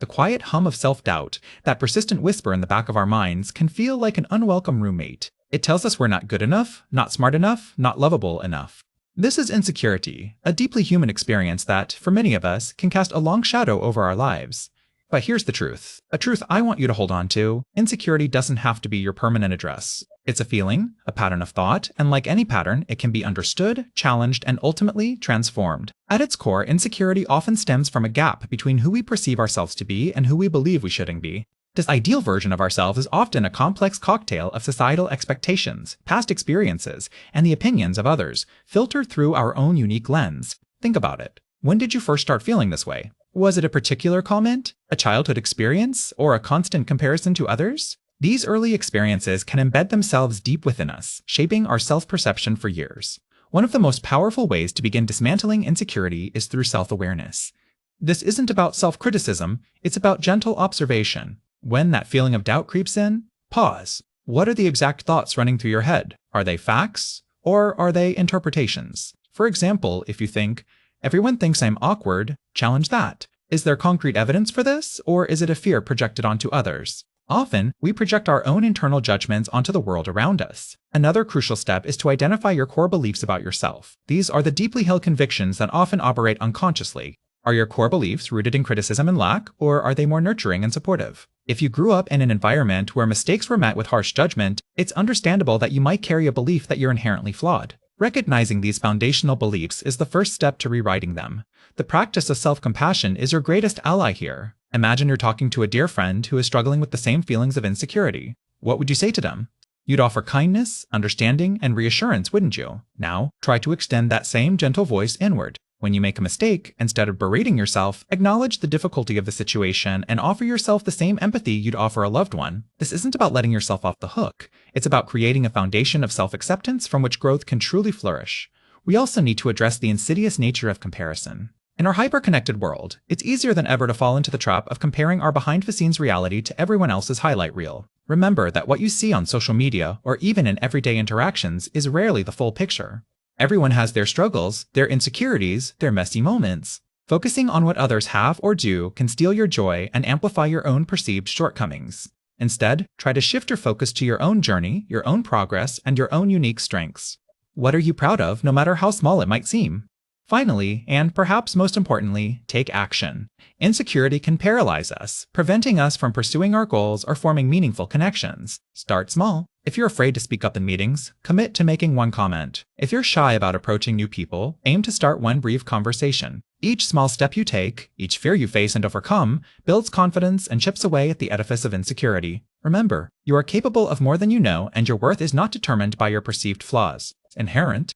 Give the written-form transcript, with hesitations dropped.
The quiet hum of self-doubt, that persistent whisper in the back of our minds, can feel like an unwelcome roommate. It tells us we're not good enough, not smart enough, not lovable enough. This is insecurity, a deeply human experience that, for many of us, can cast a long shadow over our lives. But here's the truth, a truth I want you to hold on to: insecurity doesn't have to be your permanent address. It's a feeling, a pattern of thought, and like any pattern, it can be understood, challenged, and ultimately transformed. At its core, insecurity often stems from a gap between who we perceive ourselves to be and who we believe we shouldn't be. This ideal version of ourselves is often a complex cocktail of societal expectations, past experiences, and the opinions of others, filtered through our own unique lens. Think about it. When did you first start feeling this way? Was it a particular comment, a childhood experience, or a constant comparison to others? These early experiences can embed themselves deep within us, shaping our self-perception for years. One of the most powerful ways to begin dismantling insecurity is through self-awareness. This isn't about self-criticism, it's about gentle observation. When that feeling of doubt creeps in, pause. What are the exact thoughts running through your head? Are they facts, or are they interpretations? For example, if you think, "Everyone thinks I'm awkward," challenge that. Is there concrete evidence for this, or is it a fear projected onto others? Often, we project our own internal judgments onto the world around us. Another crucial step is to identify your core beliefs about yourself. These are the deeply held convictions that often operate unconsciously. Are your core beliefs rooted in criticism and lack, or are they more nurturing and supportive? If you grew up in an environment where mistakes were met with harsh judgment, it's understandable that you might carry a belief that you're inherently flawed. Recognizing these foundational beliefs is the first step to rewriting them. The practice of self-compassion is your greatest ally here. Imagine you're talking to a dear friend who is struggling with the same feelings of insecurity. What would you say to them? You'd offer kindness, understanding, and reassurance, wouldn't you? Now, try to extend that same gentle voice inward. When you make a mistake, instead of berating yourself, acknowledge the difficulty of the situation and offer yourself the same empathy you'd offer a loved one. This isn't about letting yourself off the hook. It's about creating a foundation of self-acceptance from which growth can truly flourish. We also need to address the insidious nature of comparison. In our hyper-connected world, it's easier than ever to fall into the trap of comparing our behind-the-scenes reality to everyone else's highlight reel. Remember that what you see on social media, or even in everyday interactions, is rarely the full picture. Everyone has their struggles, their insecurities, their messy moments. Focusing on what others have or do can steal your joy and amplify your own perceived shortcomings. Instead, try to shift your focus to your own journey, your own progress, and your own unique strengths. What are you proud of, no matter how small it might seem? Finally, and perhaps most importantly, take action. Insecurity can paralyze us, preventing us from pursuing our goals or forming meaningful connections. Start small. If you're afraid to speak up in meetings, commit to making one comment. If you're shy about approaching new people, aim to start one brief conversation. Each small step you take, each fear you face and overcome, builds confidence and chips away at the edifice of insecurity. Remember, you are capable of more than you know, and your worth is not determined by your perceived flaws. It's inherent.